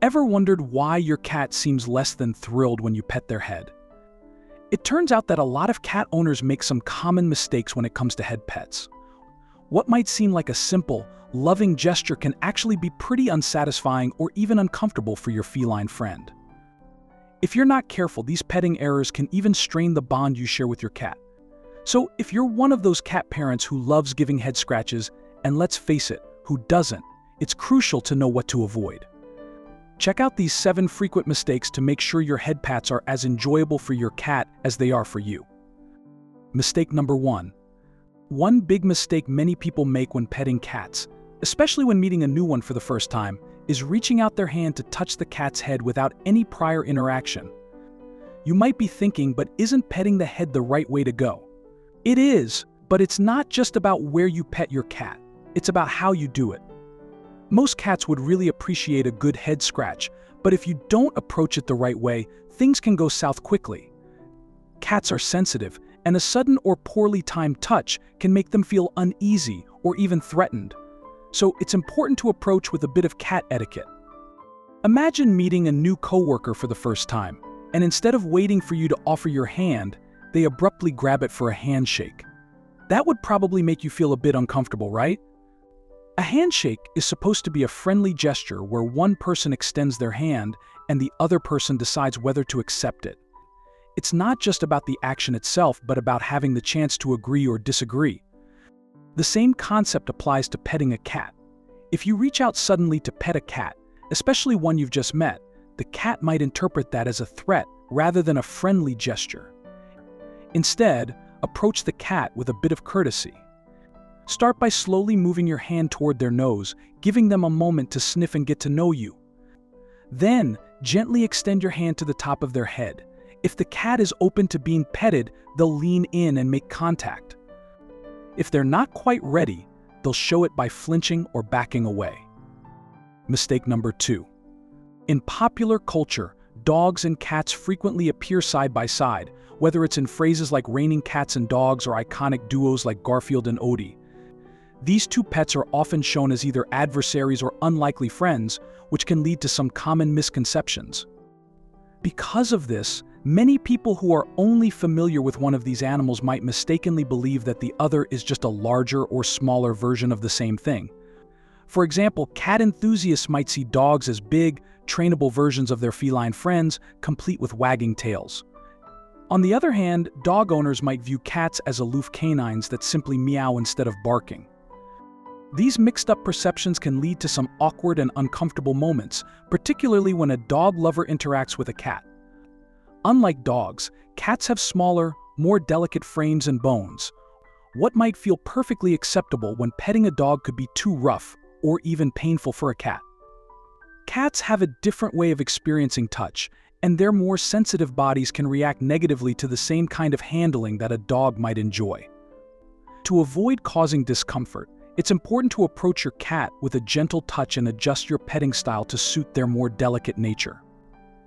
Ever wondered why your cat seems less than thrilled when you pet their head? It turns out that a lot of cat owners make some common mistakes when it comes to head pets. What might seem like a simple, loving gesture can actually be pretty unsatisfying or even uncomfortable for your feline friend. If you're not careful, these petting errors can even strain the bond you share with your cat. So if you're one of those cat parents who loves giving head scratches, and let's face it, who doesn't, it's crucial to know what to avoid. Check out these 7 frequent mistakes to make sure your head pats are as enjoyable for your cat as they are for you. Mistake number 1. One big mistake many people make when petting cats, especially when meeting a new one for the first time, is reaching out their hand to touch the cat's head without any prior interaction. You might be thinking, but isn't petting the head the right way to go? It is, but it's not just about where you pet your cat. It's about how you do it. Most cats would really appreciate a good head scratch, but if you don't approach it the right way, things can go south quickly. Cats are sensitive, and a sudden or poorly timed touch can make them feel uneasy or even threatened. So it's important to approach with a bit of cat etiquette. Imagine meeting a new coworker for the first time, and instead of waiting for you to offer your hand, they abruptly grab it for a handshake. That would probably make you feel a bit uncomfortable, right? A handshake is supposed to be a friendly gesture where one person extends their hand and the other person decides whether to accept it. It's not just about the action itself, but about having the chance to agree or disagree. The same concept applies to petting a cat. If you reach out suddenly to pet a cat, especially one you've just met, the cat might interpret that as a threat rather than a friendly gesture. Instead, approach the cat with a bit of courtesy. Start by slowly moving your hand toward their nose, giving them a moment to sniff and get to know you. Then, gently extend your hand to the top of their head. If the cat is open to being petted, they'll lean in and make contact. If they're not quite ready, they'll show it by flinching or backing away. Mistake number 2. In popular culture, dogs and cats frequently appear side by side, whether it's in phrases like raining cats and dogs or iconic duos like Garfield and Odie. These two pets are often shown as either adversaries or unlikely friends, which can lead to some common misconceptions. Because of this, many people who are only familiar with one of these animals might mistakenly believe that the other is just a larger or smaller version of the same thing. For example, cat enthusiasts might see dogs as big, trainable versions of their feline friends, complete with wagging tails. On the other hand, dog owners might view cats as aloof canines that simply meow instead of barking. These mixed-up perceptions can lead to some awkward and uncomfortable moments, particularly when a dog lover interacts with a cat. Unlike dogs, cats have smaller, more delicate frames and bones. What might feel perfectly acceptable when petting a dog could be too rough or even painful for a cat. Cats have a different way of experiencing touch, and their more sensitive bodies can react negatively to the same kind of handling that a dog might enjoy. To avoid causing discomfort, it's important to approach your cat with a gentle touch and adjust your petting style to suit their more delicate nature.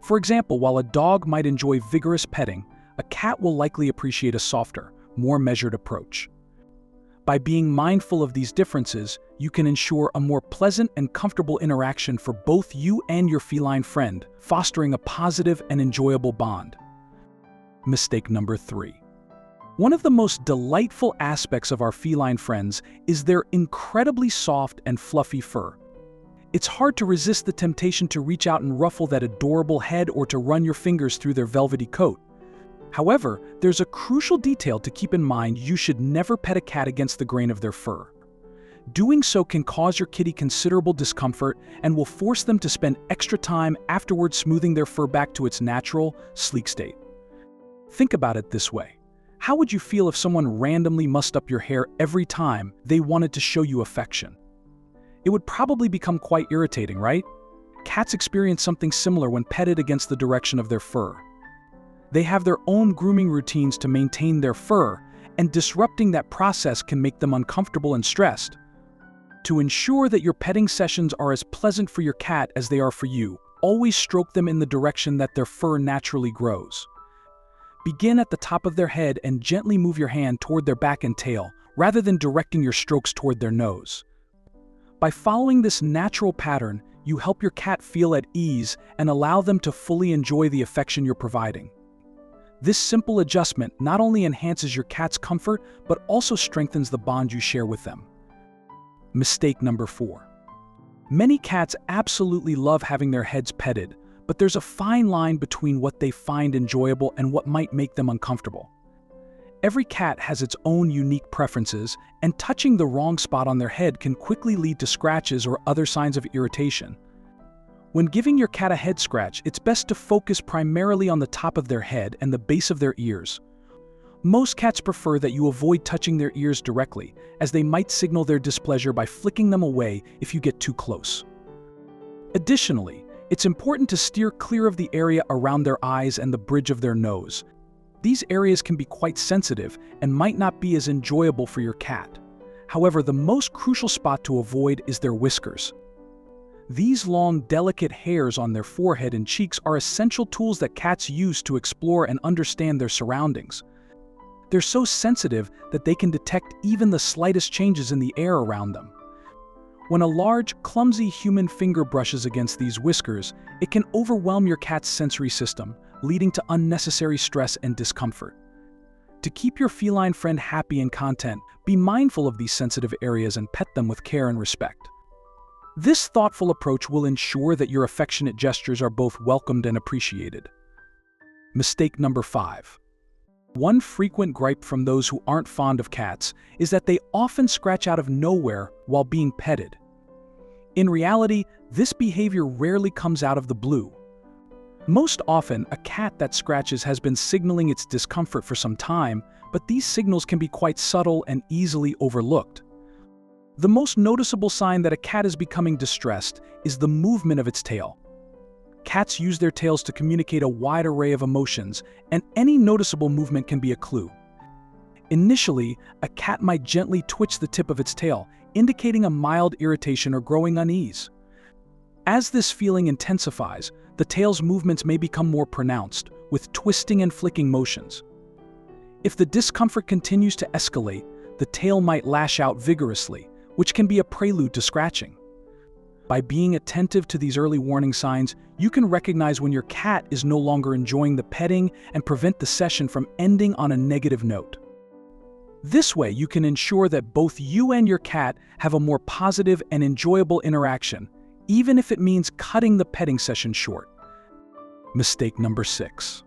For example, while a dog might enjoy vigorous petting, a cat will likely appreciate a softer, more measured approach. By being mindful of these differences, you can ensure a more pleasant and comfortable interaction for both you and your feline friend, fostering a positive and enjoyable bond. Mistake number 3. One of the most delightful aspects of our feline friends is their incredibly soft and fluffy fur. It's hard to resist the temptation to reach out and ruffle that adorable head or to run your fingers through their velvety coat. However, there's a crucial detail to keep in mind: you should never pet a cat against the grain of their fur. Doing so can cause your kitty considerable discomfort and will force them to spend extra time afterwards smoothing their fur back to its natural, sleek state. Think about it this way. How would you feel if someone randomly mussed up your hair every time they wanted to show you affection? It would probably become quite irritating, right? Cats experience something similar when petted against the direction of their fur. They have their own grooming routines to maintain their fur, and disrupting that process can make them uncomfortable and stressed. To ensure that your petting sessions are as pleasant for your cat as they are for you, always stroke them in the direction that their fur naturally grows. Begin at the top of their head and gently move your hand toward their back and tail, rather than directing your strokes toward their nose. By following this natural pattern, you help your cat feel at ease and allow them to fully enjoy the affection you're providing. This simple adjustment not only enhances your cat's comfort, but also strengthens the bond you share with them. Mistake number 4. Many cats absolutely love having their heads petted, but there's a fine line between what they find enjoyable and what might make them uncomfortable. Every cat has its own unique preferences, and touching the wrong spot on their head can quickly lead to scratches or other signs of irritation. When giving your cat a head scratch, it's best to focus primarily on the top of their head and the base of their ears. Most cats prefer that you avoid touching their ears directly, as they might signal their displeasure by flicking them away if you get too close. Additionally, it's important to steer clear of the area around their eyes and the bridge of their nose. These areas can be quite sensitive and might not be as enjoyable for your cat. However, the most crucial spot to avoid is their whiskers. These long, delicate hairs on their forehead and cheeks are essential tools that cats use to explore and understand their surroundings. They're so sensitive that they can detect even the slightest changes in the air around them. When a large, clumsy human finger brushes against these whiskers, it can overwhelm your cat's sensory system, leading to unnecessary stress and discomfort. To keep your feline friend happy and content, be mindful of these sensitive areas and pet them with care and respect. This thoughtful approach will ensure that your affectionate gestures are both welcomed and appreciated. Mistake number 5. One frequent gripe from those who aren't fond of cats is that they often scratch out of nowhere while being petted. In reality, this behavior rarely comes out of the blue. Most often, a cat that scratches has been signaling its discomfort for some time, but these signals can be quite subtle and easily overlooked. The most noticeable sign that a cat is becoming distressed is the movement of its tail. Cats use their tails to communicate a wide array of emotions, and any noticeable movement can be a clue. Initially, a cat might gently twitch the tip of its tail, indicating a mild irritation or growing unease. As this feeling intensifies, the tail's movements may become more pronounced, with twisting and flicking motions. If the discomfort continues to escalate, the tail might lash out vigorously, which can be a prelude to scratching. By being attentive to these early warning signs, you can recognize when your cat is no longer enjoying the petting and prevent the session from ending on a negative note. This way, you can ensure that both you and your cat have a more positive and enjoyable interaction, even if it means cutting the petting session short. Mistake number 6.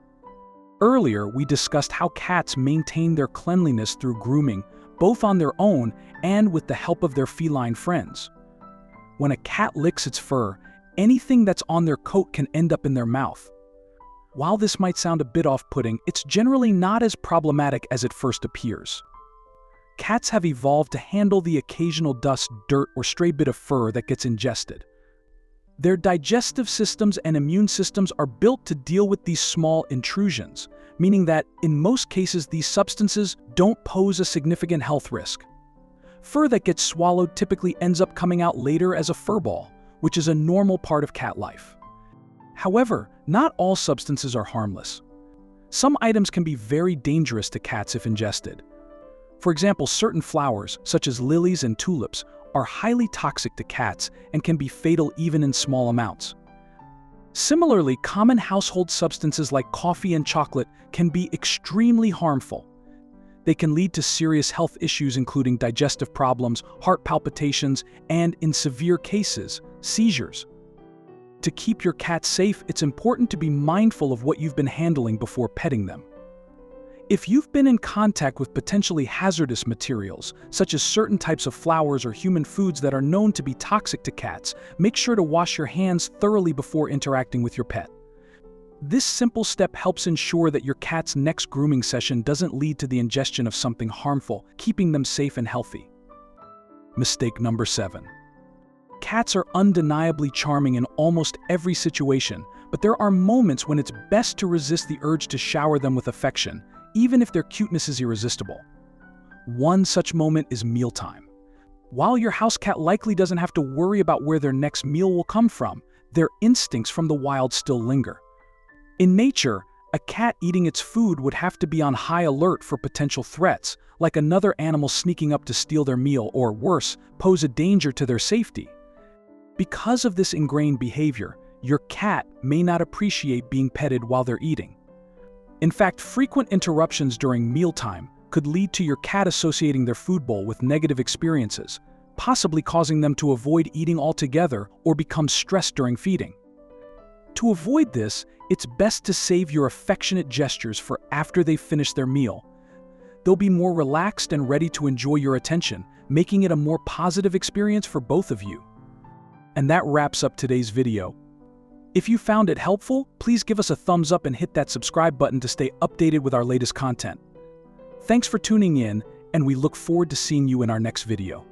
Earlier, we discussed how cats maintain their cleanliness through grooming, both on their own and with the help of their feline friends. When a cat licks its fur, anything that's on their coat can end up in their mouth. While this might sound a bit off-putting, it's generally not as problematic as it first appears. Cats have evolved to handle the occasional dust, dirt, or stray bit of fur that gets ingested. Their digestive systems and immune systems are built to deal with these small intrusions, meaning that, in most cases, these substances don't pose a significant health risk. Fur that gets swallowed typically ends up coming out later as a furball, which is a normal part of cat life. However, not all substances are harmless. Some items can be very dangerous to cats if ingested. For example, certain flowers, such as lilies and tulips, are highly toxic to cats and can be fatal even in small amounts. Similarly, common household substances like coffee and chocolate can be extremely harmful. They can lead to serious health issues including digestive problems, heart palpitations, and, in severe cases, seizures. To keep your cat safe, it's important to be mindful of what you've been handling before petting them. If you've been in contact with potentially hazardous materials, such as certain types of flowers or human foods that are known to be toxic to cats, make sure to wash your hands thoroughly before interacting with your pet. This simple step helps ensure that your cat's next grooming session doesn't lead to the ingestion of something harmful, keeping them safe and healthy. Mistake number 7. Cats are undeniably charming in almost every situation, but there are moments when it's best to resist the urge to shower them with affection, even if their cuteness is irresistible. One such moment is mealtime. While your house cat likely doesn't have to worry about where their next meal will come from, their instincts from the wild still linger. In nature, a cat eating its food would have to be on high alert for potential threats, like another animal sneaking up to steal their meal or, worse, pose a danger to their safety. Because of this ingrained behavior, your cat may not appreciate being petted while they're eating. In fact, frequent interruptions during mealtime could lead to your cat associating their food bowl with negative experiences, possibly causing them to avoid eating altogether or become stressed during feeding. To avoid this, it's best to save your affectionate gestures for after they've finished their meal. They'll be more relaxed and ready to enjoy your attention, making it a more positive experience for both of you. And that wraps up today's video. If you found it helpful, please give us a thumbs up and hit that subscribe button to stay updated with our latest content. Thanks for tuning in, and we look forward to seeing you in our next video.